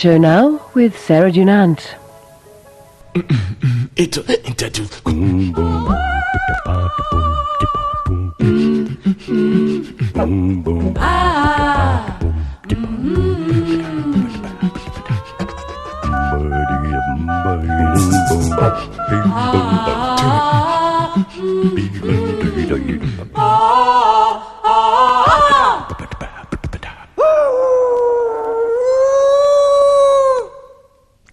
Show now with Sarah Dunant.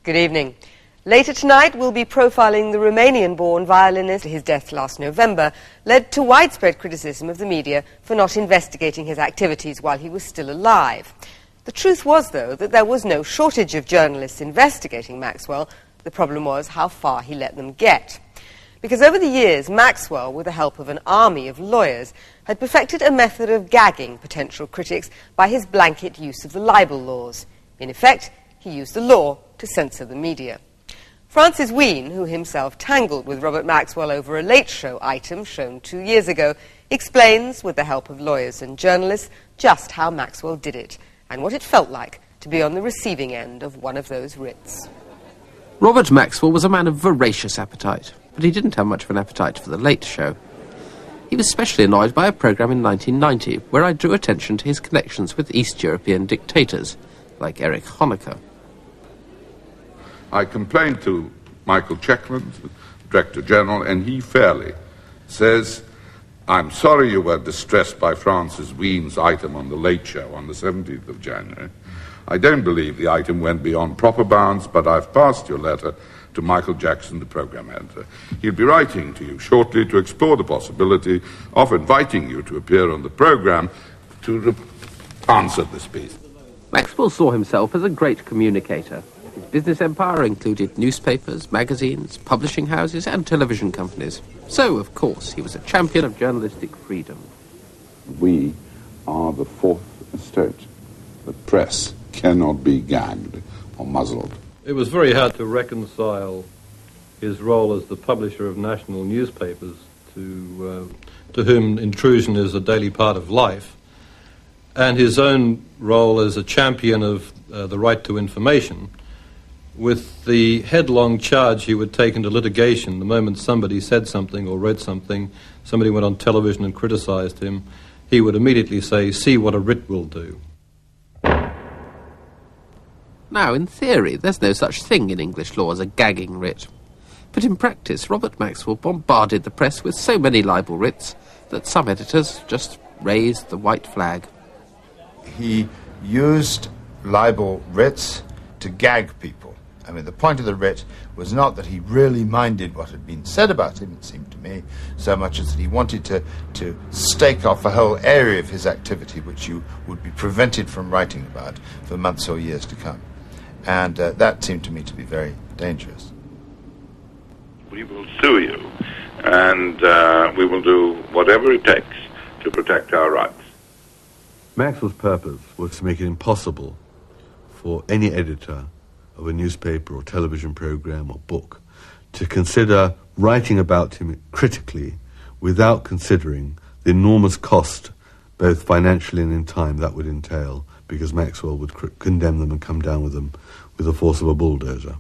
Good evening. Later tonight we'll be profiling the Romanian-born violinist. His death last November led to widespread criticism of the media for not investigating his activities while he was still alive. The truth was, though, that there was no shortage of journalists investigating Maxwell. The problem was how far he let them get. Because over the years, Maxwell, with the help of an army of lawyers, had perfected a method of gagging potential critics by his blanket use of the libel laws. In effect, he used the law to censor the media. Francis Wheen, who himself tangled with Robert Maxwell over a Late Show item shown 2 years ago, explains, with the help of lawyers and journalists, just how Maxwell did it and what it felt like to be on the receiving end of one of those writs. Robert Maxwell was a man of voracious appetite, but he didn't have much of an appetite for the Late Show. He was specially annoyed by a programme in 1990 where I drew attention to his connections with East European dictators, like Erich Honecker. I complained to Michael Checkman, the Director General, and he fairly says, "I'm sorry you were distressed by Francis Wheen's item on the Late Show on the 17th of January. I don't believe the item went beyond proper bounds, but I've passed your letter to Michael Jackson, the program editor. He'll be writing to you shortly to explore the possibility of inviting you to appear on the program to answer this piece." Maxwell saw himself as a great communicator. His business empire included newspapers, magazines, publishing houses and television companies. So, of course, he was a champion of journalistic freedom. We are the fourth estate. The press cannot be gagged or muzzled. It was very hard to reconcile his role as the publisher of national newspapers, to whom intrusion is a daily part of life, and his own role as a champion of the right to information, with the headlong charge he would take into litigation the moment somebody said something or read something, somebody went on television and criticized him, he would immediately say, "See what a writ will do." Now, in theory, there's no such thing in English law as a gagging writ. But in practice, Robert Maxwell bombarded the press with so many libel writs that some editors just raised the white flag. He used libel writs to gag people. I mean, the point of the writ was not that he really minded what had been said about him, it seemed to me, so much as that he wanted to stake off a whole area of his activity which you would be prevented from writing about for months or years to come. And that seemed to me to be very dangerous. We will sue you, and we will do whatever it takes to protect our rights. Maxwell's purpose was to make it impossible for any editor of a newspaper or television program or book to consider writing about him critically without considering the enormous cost, both financially and in time, that would entail, because Maxwell would condemn them and come down with them with the force of a bulldozer.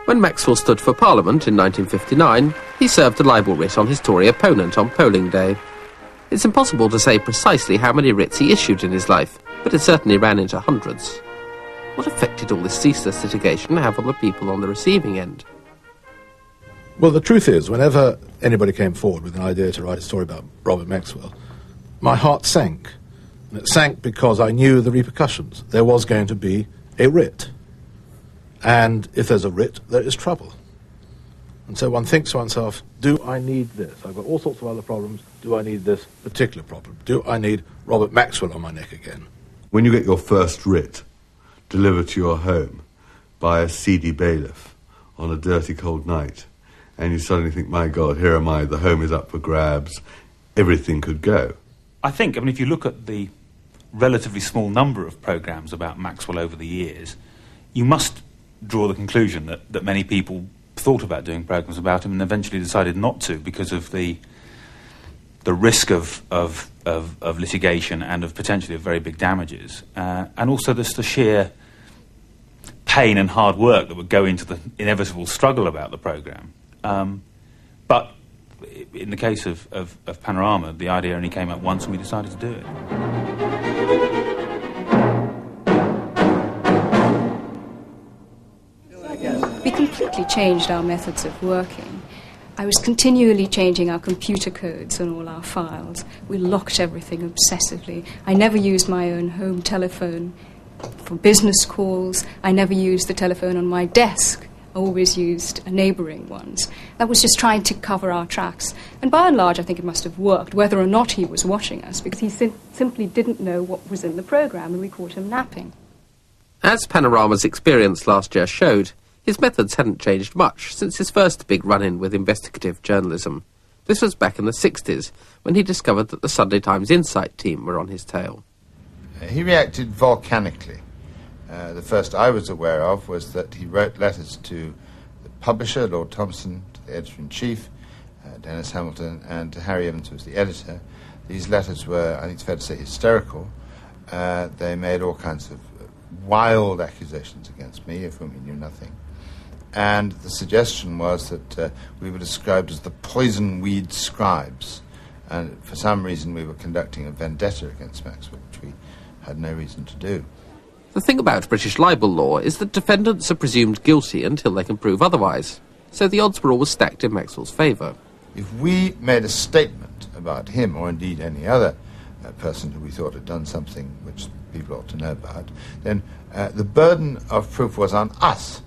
When Maxwell stood for Parliament in 1959, he served a libel writ on his Tory opponent on polling day. It's impossible to say precisely how many writs he issued in his life, but it certainly ran into hundreds. What effect did all this ceaseless litigation have on the people on the receiving end? Well, the truth is, whenever anybody came forward with an idea to write a story about Robert Maxwell, my heart sank. And it sank because I knew the repercussions. There was going to be a writ. And if there's a writ, there is trouble. And so one thinks to oneself, do I need this? I've got all sorts of other problems. Do I need this particular problem? Do I need Robert Maxwell on my neck again? When you get your first writ delivered to your home by a seedy bailiff on a dirty cold night, and you suddenly think, my God, here am I, the home is up for grabs, everything could go. I think, if you look at the relatively small number of programmes about Maxwell over the years, you must draw the conclusion that many people thought about doing programmes about him and eventually decided not to because of the the risk of litigation and of potentially of very big damages, and also just the sheer pain and hard work that would go into the inevitable struggle about the programme. But in the case of Panorama, the idea only came up once and we decided to do it. We completely changed our methods of working. I was continually changing our computer codes on all our files. We locked everything obsessively. I never used my own home telephone for business calls. I never used the telephone on my desk. I always used a neighbouring one's. That was just trying to cover our tracks. And by and large, I think it must have worked, whether or not he was watching us, because he simply didn't know what was in the programme, and we caught him napping. As Panorama's experience last year showed, his methods hadn't changed much since his first big run-in with investigative journalism. This was back in the 60s, when he discovered that the Sunday Times Insight team were on his tail. He reacted volcanically. The first I was aware of was that he wrote letters to the publisher, Lord Thompson, to the editor-in-chief, Dennis Hamilton, and to Harry Evans, who was the editor. These letters were, I think it's fair to say, hysterical. They made all kinds of wild accusations against me, of whom he knew nothing. And the suggestion was that we were described as the poison weed scribes. And for some reason we were conducting a vendetta against Maxwell, which we had no reason to do. The thing about British libel law is that defendants are presumed guilty until they can prove otherwise, so the odds were always stacked in Maxwell's favour. If we made a statement about him, or indeed any other person who we thought had done something which people ought to know about, then the burden of proof was on us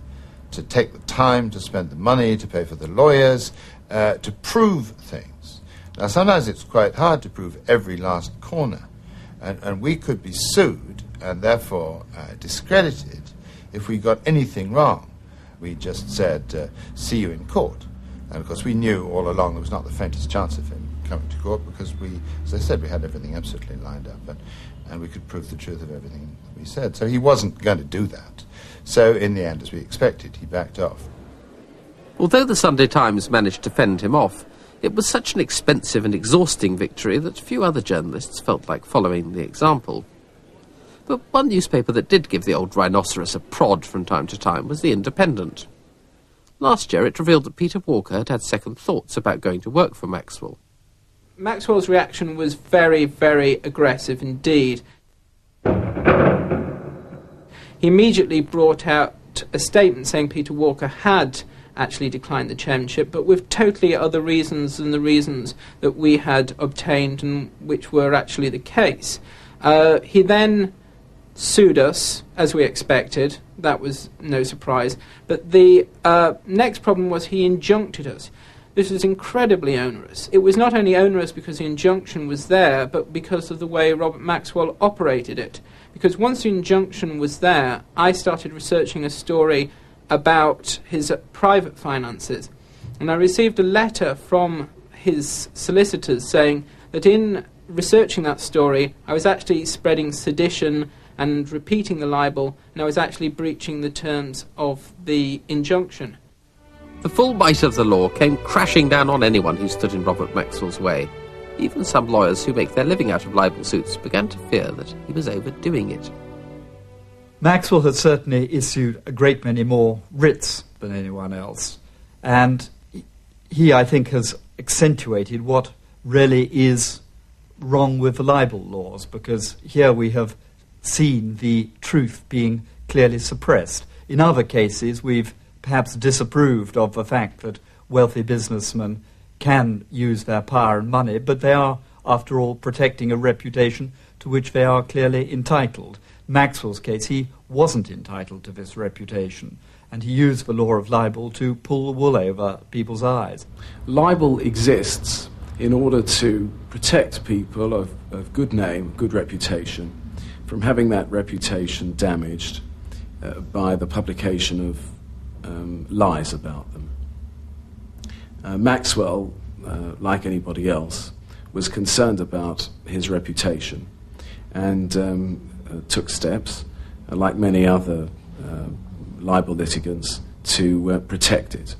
to take the time, to spend the money, to pay for the lawyers, to prove things. Now, sometimes it's quite hard to prove every last corner, and we could be sued and therefore discredited if we got anything wrong. We just said, see you in court. And of course we knew all along there was not the faintest chance of him coming to court, because we, as I said, we had everything absolutely lined up, and we could prove the truth of everything that we said. So he wasn't going to do that. So in the end, as we expected, he backed off. Although the Sunday Times managed to fend him off, it was such an expensive and exhausting victory that few other journalists felt like following the example. But one newspaper that did give the old rhinoceros a prod from time to time was The Independent. Last year it revealed that Peter Walker had had second thoughts about going to work for Maxwell. Maxwell's reaction was very, very aggressive indeed. He immediately brought out a statement saying Peter Walker had actually declined the chairmanship, but with totally other reasons than the reasons that we had obtained and which were actually the case. He then sued us, as we expected. That was no surprise. But the next problem was he injuncted us. This was incredibly onerous. It was not only onerous because the injunction was there, but because of the way Robert Maxwell operated it. Because once the injunction was there, I started researching a story about his private finances. And I received a letter from his solicitors saying that in researching that story, I was actually spreading sedition and repeating the libel, and I was actually breaching the terms of the injunction. The full might of the law came crashing down on anyone who stood in Robert Maxwell's way. Even some lawyers who make their living out of libel suits began to fear that he was overdoing it. Maxwell had certainly issued a great many more writs than anyone else, and he, I think, has accentuated what really is wrong with the libel laws, because here we have seen the truth being clearly suppressed. In other cases, we've perhaps disapproved of the fact that wealthy businessmen can use their power and money, but they are, after all, protecting a reputation to which they are clearly entitled. Maxwell's case, he wasn't entitled to this reputation, and he used the law of libel to pull the wool over people's eyes. Libel exists in order to protect people of good name, good reputation, from having that reputation damaged by the publication of lies about them. Maxwell, like anybody else, was concerned about his reputation and took steps, like many other libel litigants, to protect it.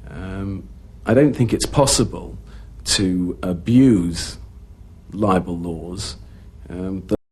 I don't think it's possible to abuse libel laws that